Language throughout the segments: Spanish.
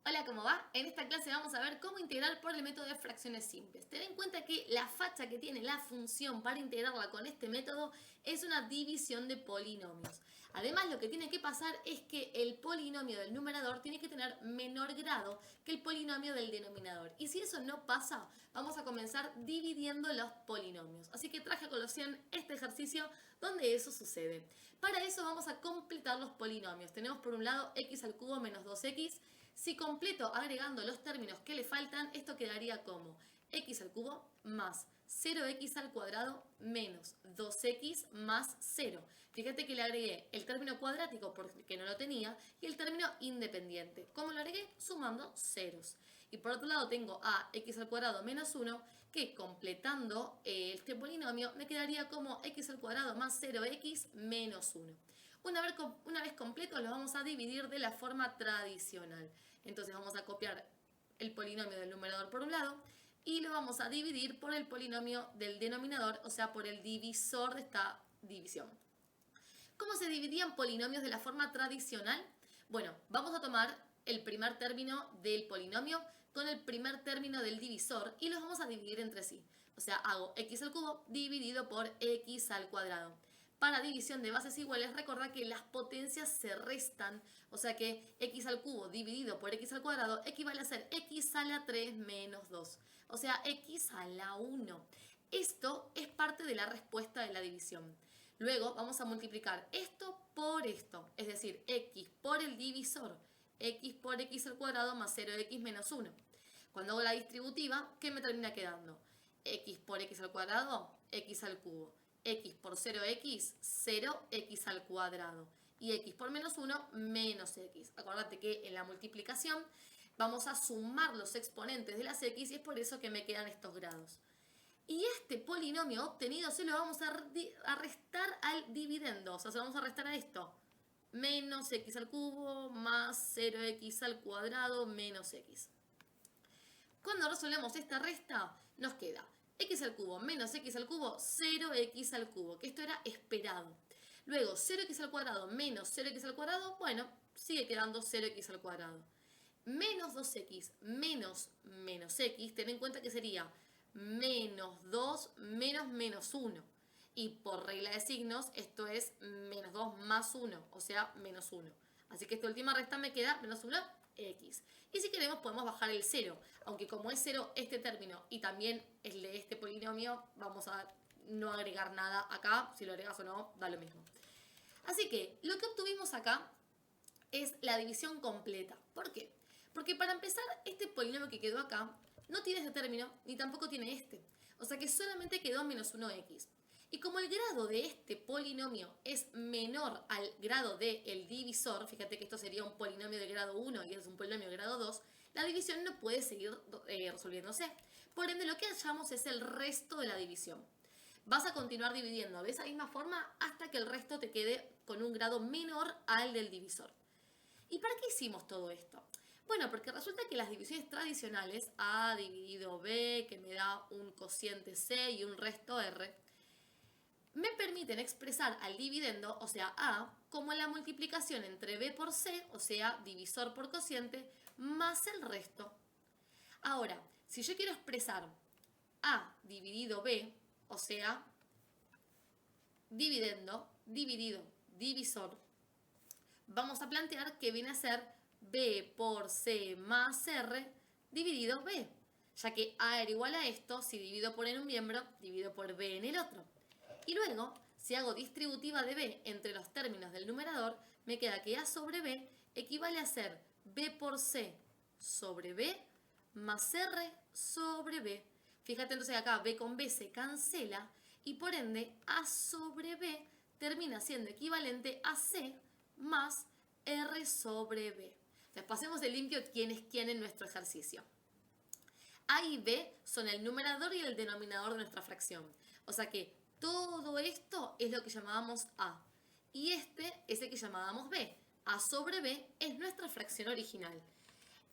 Hola, ¿cómo va? En esta clase vamos a ver cómo integrar por el método de fracciones simples. Ten en cuenta que la facha que tiene la función para integrarla con este método es una división de polinomios. Además, lo que tiene que pasar es que el polinomio del numerador tiene que tener menor grado que el polinomio del denominador. Y si eso no pasa, vamos a comenzar dividiendo los polinomios. Así que traje a colación este ejercicio donde eso sucede. Para eso vamos a completar los polinomios. Tenemos por un lado x al cubo menos 2x. Si completo agregando los términos que le faltan, esto quedaría como x al cubo más 0x al cuadrado menos 2x más 0. Fíjate que le agregué el término cuadrático porque no lo tenía y el término independiente. ¿Cómo lo agregué? Sumando ceros. Y por otro lado tengo a x al cuadrado menos 1 que completando este polinomio me quedaría como x al cuadrado más 0x menos 1. Una vez completos los vamos a dividir de la forma tradicional. Entonces vamos a copiar el polinomio del numerador por un lado y lo vamos a dividir por el polinomio del denominador, o sea, por el divisor de esta división. ¿Cómo se dividían polinomios de la forma tradicional? Bueno, vamos a tomar el primer término del polinomio con el primer término del divisor y los vamos a dividir entre sí. O sea, hago x al cubo dividido por x al cuadrado. Para división de bases iguales, recordad que las potencias se restan, o sea que x al cubo dividido por x al cuadrado equivale a ser x a la 3 menos 2, o sea, x a la 1. Esto es parte de la respuesta de la división. Luego vamos a multiplicar esto por esto, es decir, x por el divisor, x por x al cuadrado más 0x menos 1. Cuando hago la distributiva, ¿qué me termina quedando? X por x al cuadrado, x al cubo. X por 0x, 0x al cuadrado. Y x por menos 1, menos x. Acordate que en la multiplicación vamos a sumar los exponentes de las x y es por eso que me quedan estos grados. Y este polinomio obtenido se lo vamos a restar al dividendo. O sea, se lo vamos a restar a esto. Menos x al cubo más 0x al cuadrado menos x. Cuando resolvemos esta resta, nos queda x al cubo menos x al cubo, 0x al cubo, que esto era esperado. Luego, 0x al cuadrado menos 0x al cuadrado, bueno, sigue quedando 0x al cuadrado. Menos 2x menos menos x, ten en cuenta que sería menos 2 menos menos 1. Y por regla de signos, esto es menos 2 más 1, o sea, menos 1. Así que esta última resta me queda menos 1, x. Y si queremos podemos bajar el 0, aunque como es 0 este término y también el de este polinomio, vamos a no agregar nada acá, si lo agregas o no, da lo mismo. Así que lo que obtuvimos acá es la división completa. ¿Por qué? Porque para empezar, este polinomio que quedó acá no tiene este término ni tampoco tiene este. O sea que solamente quedó menos 1x. Y como el grado de este polinomio es menor al grado del divisor, fíjate que esto sería un polinomio de grado 1 y es un polinomio de grado 2, la división no puede seguir resolviéndose. Por ende, lo que hallamos es el resto de la división. Vas a continuar dividiendo de esa misma forma hasta que el resto te quede con un grado menor al del divisor. ¿Y para qué hicimos todo esto? Bueno, porque resulta que las divisiones tradicionales, A dividido B, que me da un cociente C y un resto R, me permiten expresar al dividendo, o sea A, como la multiplicación entre B por C, o sea, divisor por cociente, más el resto. Ahora, si yo quiero expresar A dividido B, o sea, dividendo, dividido, divisor, vamos a plantear que viene a ser B por C más R dividido B, ya que A era igual a esto, si divido por en un miembro, divido por B en el otro. Y luego, si hago distributiva de B entre los términos del numerador, me queda que A sobre B equivale a ser B por C sobre B más R sobre B. Fíjate entonces que acá B con B se cancela y por ende A sobre B termina siendo equivalente a C más R sobre B. Entonces pasemos de limpio quién es quién en nuestro ejercicio. A y B son el numerador y el denominador de nuestra fracción. O sea que todo esto es lo que llamábamos A. Y este es el que llamábamos B. A sobre B es nuestra fracción original.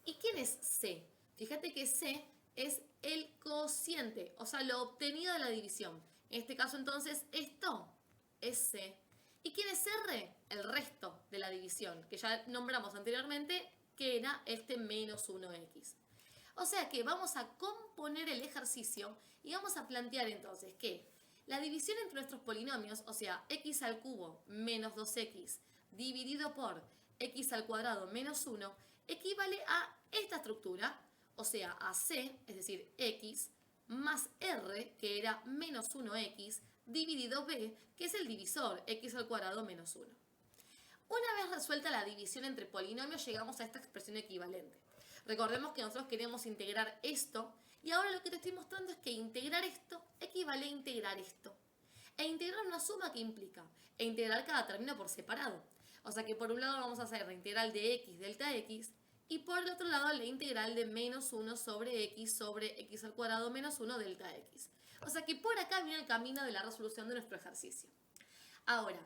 ¿Y quién es C? Fíjate que C es el cociente, o sea, lo obtenido de la división. En este caso entonces esto es C. ¿Y quién es R? El resto de la división, que ya nombramos anteriormente, que era este menos 1x. O sea que vamos a componer el ejercicio y vamos a plantear entonces que la división entre nuestros polinomios, o sea, x al cubo menos 2x dividido por x al cuadrado menos 1, equivale a esta estructura, o sea, a c, es decir, x, más r, que era menos 1x, dividido b, que es el divisor, x al cuadrado menos 1. Una vez resuelta la división entre polinomios, llegamos a esta expresión equivalente. Recordemos que nosotros queremos integrar esto, y ahora lo que te estoy mostrando es que integrar esto equivale a integrar esto. E integrar una suma que implica, e integrar cada término por separado. O sea que por un lado vamos a hacer la integral de x delta x, y por el otro lado la integral de menos 1 sobre x al cuadrado menos 1 delta x. O sea que por acá viene el camino de la resolución de nuestro ejercicio. Ahora,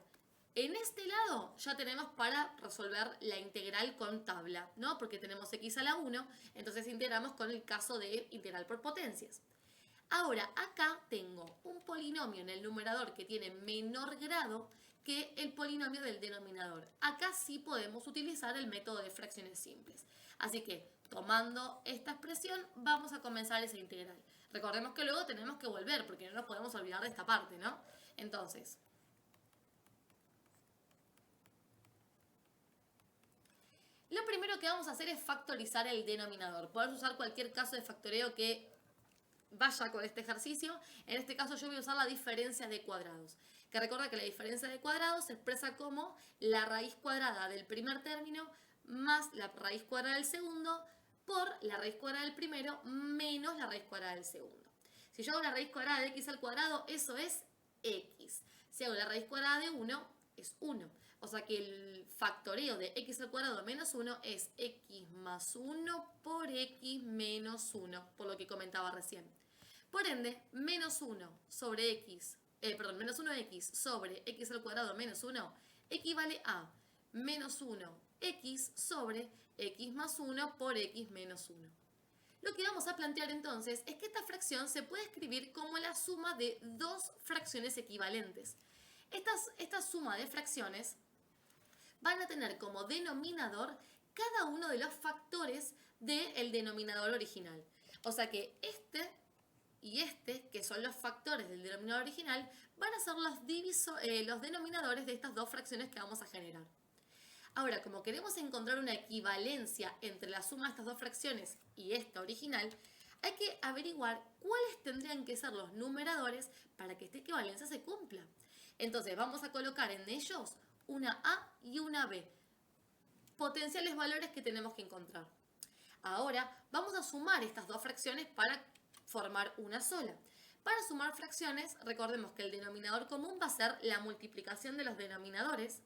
en este lado ya tenemos para resolver la integral con tabla, ¿no? Porque tenemos x a la 1, entonces integramos con el caso de integral por potencias. Ahora, acá tengo un polinomio en el numerador que tiene menor grado que el polinomio del denominador. Acá sí podemos utilizar el método de fracciones simples. Así que, tomando esta expresión, vamos a comenzar esa integral. Recordemos que luego tenemos que volver, porque no nos podemos olvidar de esta parte, ¿no? Entonces, lo primero que vamos a hacer es factorizar el denominador. Podés usar cualquier caso de factoreo que vaya con este ejercicio. En este caso yo voy a usar la diferencia de cuadrados. Que recuerda que la diferencia de cuadrados se expresa como la raíz cuadrada del primer término más la raíz cuadrada del segundo por la raíz cuadrada del primero menos la raíz cuadrada del segundo. Si yo hago la raíz cuadrada de x al cuadrado, eso es x. Si hago la raíz cuadrada de 1, es 1. O sea que el factoreo de x al cuadrado menos 1 es x más 1 por x menos 1, por lo que comentaba recién. Por ende, menos 1 sobre x, menos 1x sobre x al cuadrado menos 1 equivale a menos 1x sobre x más 1 por x menos 1. Lo que vamos a plantear entonces es que esta fracción se puede escribir como la suma de dos fracciones equivalentes. Esta suma de fracciones van a tener como denominador cada uno de los factores del denominador original. O sea que este y este, que son los factores del denominador original, van a ser los denominadores de estas dos fracciones que vamos a generar. Ahora, como queremos encontrar una equivalencia entre la suma de estas dos fracciones y esta original, hay que averiguar cuáles tendrían que ser los numeradores para que esta equivalencia se cumpla. Entonces, vamos a colocar en ellos una A y una B, potenciales valores que tenemos que encontrar. Ahora, vamos a sumar estas dos fracciones para formar una sola. Para sumar fracciones, recordemos que el denominador común va a ser la multiplicación de los denominadores.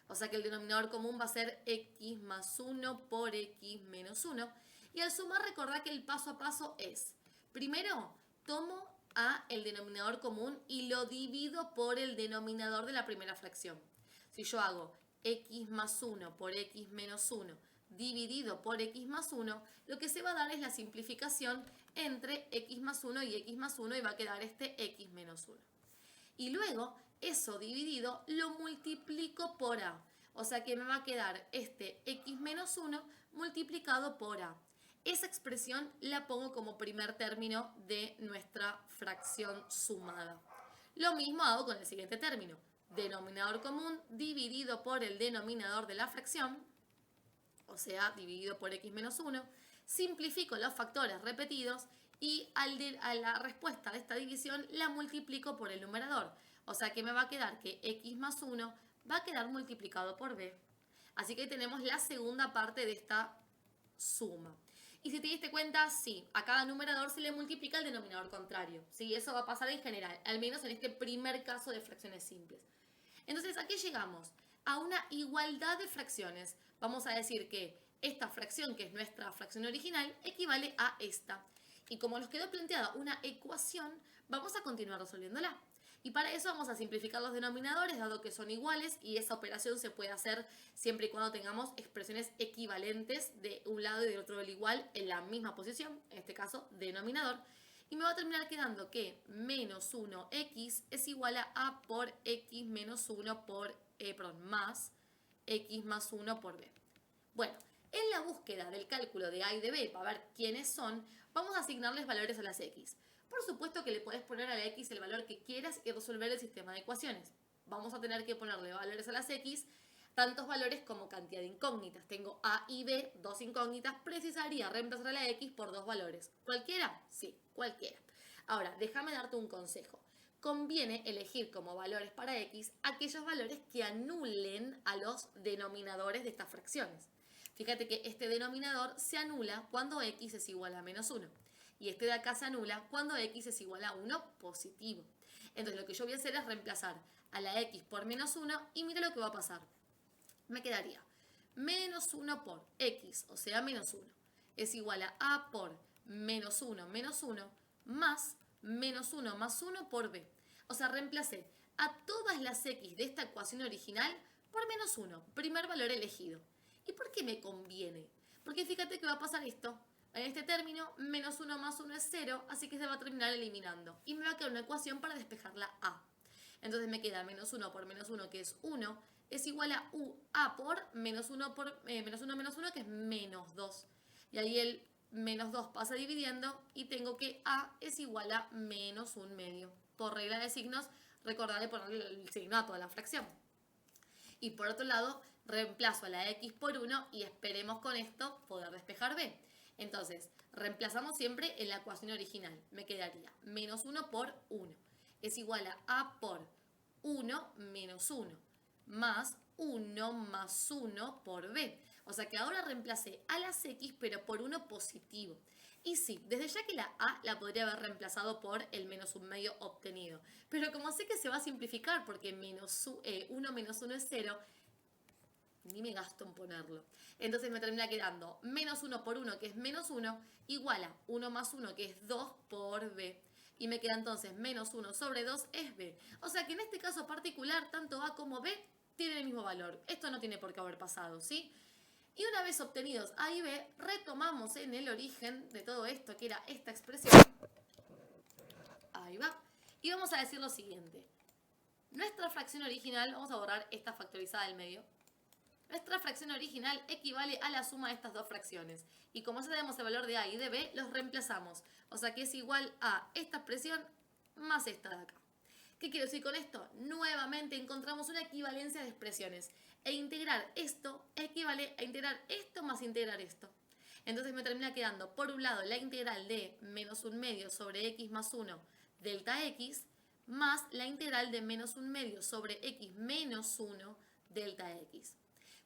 O sea que el denominador común va a ser x más 1 por x menos 1. Y al sumar, recordad que el paso a paso es, primero, tomo el denominador común y lo divido por el denominador de la primera fracción. Si yo hago x más 1 por x menos 1 dividido por x más 1, lo que se va a dar es la simplificación entre x más 1 y x más 1 y va a quedar este x menos 1. Y luego, eso dividido lo multiplico por a. O sea que me va a quedar este x menos 1 multiplicado por a. Esa expresión la pongo como primer término de nuestra fracción sumada. Lo mismo hago con el siguiente término. Denominador común dividido por el denominador de la fracción, o sea, dividido por x menos 1. Simplifico los factores repetidos y a la respuesta de esta división la multiplico por el numerador. O sea que me va a quedar que x más 1 va a quedar multiplicado por b. Así que tenemos la segunda parte de esta suma. Y si te diste cuenta, sí, a cada numerador se le multiplica el denominador contrario. Sí, eso va a pasar en general, al menos en este primer caso de fracciones simples. Entonces, ¿a qué llegamos? A una igualdad de fracciones. Vamos a decir que esta fracción, que es nuestra fracción original, equivale a esta. Y como nos quedó planteada una ecuación, vamos a continuar resolviéndola. Y para eso vamos a simplificar los denominadores, dado que son iguales, y esa operación se puede hacer siempre y cuando tengamos expresiones equivalentes de un lado y del otro del igual en la misma posición, en este caso denominador. Y me va a terminar quedando que menos 1x es igual a a por x menos 1 por, más x más 1 por b. Bueno, en la búsqueda del cálculo de A y de B, para ver quiénes son, vamos a asignarles valores a las X. Por supuesto que le podés poner a la X el valor que quieras y resolver el sistema de ecuaciones. Vamos a tener que ponerle valores a las X, tantos valores como cantidad de incógnitas. Tengo A y B, dos incógnitas, precisaría reemplazar a la X por dos valores. ¿Cualquiera? Sí, cualquiera. Ahora, déjame darte un consejo. Conviene elegir como valores para X aquellos valores que anulen a los denominadores de estas fracciones. Fíjate que este denominador se anula cuando X es igual a menos 1. Y este de acá se anula cuando X es igual a 1 positivo. Entonces lo que yo voy a hacer es reemplazar a la X por menos 1 y mira lo que va a pasar. Me quedaría menos 1 por X, o sea menos 1, es igual a por menos 1 más menos 1 más 1 por B. O sea, reemplacé a todas las X de esta ecuación original por menos 1, primer valor elegido. ¿Y por qué me conviene? Porque fíjate que va a pasar esto. En este término, menos 1 más 1 es 0, así que se va a terminar eliminando. Y me va a quedar una ecuación para despejar la A. Entonces me queda menos 1 por menos 1, que es 1, es igual a A por menos 1 por menos 1 menos 1, que es menos 2. Y ahí el menos 2 pasa dividiendo y tengo que A es igual a menos 1 medio. Por regla de signos, recordar de ponerle el signo a toda la fracción. Y por otro lado, reemplazo a la X por 1 y esperemos con esto poder despejar B. Entonces, reemplazamos siempre en la ecuación original. Me quedaría menos 1 por 1. Es igual a por 1 menos 1 más 1 más 1 por B. O sea que ahora reemplacé a las X pero por 1 positivo. Y sí, desde ya que la A la podría haber reemplazado por el menos 1 medio obtenido. Pero como sé que se va a simplificar porque 1 menos 1 es 0, ni me gasto en ponerlo. Entonces me termina quedando menos 1 por 1, que es menos 1, igual a 1 más 1, que es 2 por B. Y me queda entonces menos 1 sobre 2 es B. O sea que en este caso particular, tanto A como B tienen el mismo valor. Esto no tiene por qué haber pasado, ¿sí? Y una vez obtenidos A y B, retomamos en el origen de todo esto, que era esta expresión. Ahí va. Y vamos a decir lo siguiente. Nuestra fracción original, vamos a borrar esta factorizada del medio. Nuestra fracción original equivale a la suma de estas dos fracciones. Y como ya tenemos el valor de A y de B, los reemplazamos. O sea que es igual a esta expresión más esta de acá. ¿Qué quiero decir con esto? Nuevamente encontramos una equivalencia de expresiones. E integrar esto equivale a integrar esto más integrar esto. Entonces me termina quedando, por un lado, la integral de menos 1 medio sobre x más 1 delta x, más la integral de menos 1 medio sobre x menos 1 delta x.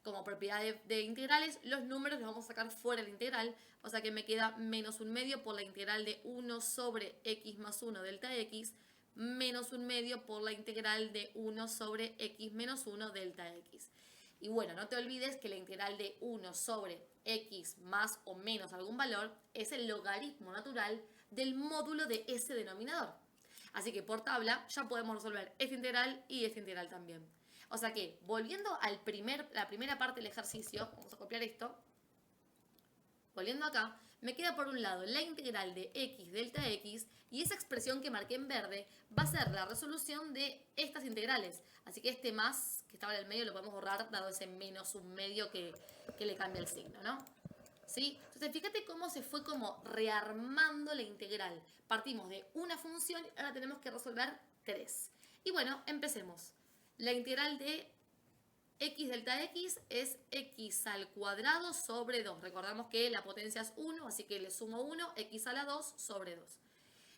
Como propiedad de integrales, los números los vamos a sacar fuera de la integral, o sea que me queda menos 1 medio por la integral de 1 sobre x más 1 delta x, menos 1 medio por la integral de 1 sobre x menos 1 delta x. Y bueno, no te olvides que la integral de 1 sobre x más o menos algún valor es el logaritmo natural del módulo de ese denominador. Así que por tabla ya podemos resolver esta integral y esta integral también. O sea que, volviendo a la primera parte del ejercicio, vamos a copiar esto. Volviendo acá, me queda por un lado la integral de x delta x y esa expresión que marqué en verde va a ser la resolución de estas integrales. Así que este más que estaba en el medio lo podemos borrar dado ese menos 1 medio que le cambia el signo, ¿no? ¿Sí? Entonces fíjate cómo se fue como rearmando la integral. Partimos de una función y ahora tenemos que resolver 3. Y bueno, empecemos. La integral de x delta x es x al cuadrado sobre 2. Recordamos que la potencia es 1, así que le sumo 1, x a la 2 sobre 2.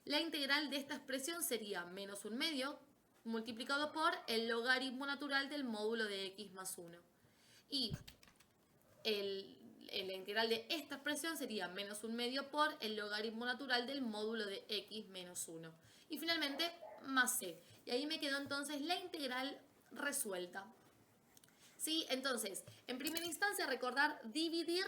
La integral de esta expresión sería menos 1 medio multiplicado por el logaritmo natural del módulo de x más 1. Y la integral de esta expresión sería menos 1 medio por el logaritmo natural del módulo de x menos 1. Y finalmente, más c. Y ahí me quedó entonces la integral resuelta. ¿Sí? Entonces, en primera instancia, recordar dividir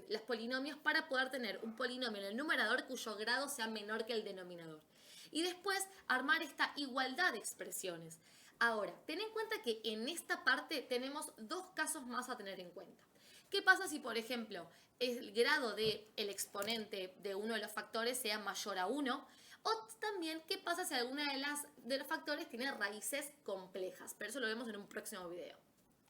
los polinomios para poder tener un polinomio en el numerador cuyo grado sea menor que el denominador. Y después, armar esta igualdad de expresiones. Ahora, ten en cuenta que en esta parte tenemos dos casos más a tener en cuenta. ¿Qué pasa si, por ejemplo, el grado del exponente de uno de los factores sea mayor a 1? O también, ¿qué pasa si alguna de los factores tiene raíces complejas? Pero eso lo vemos en un próximo video.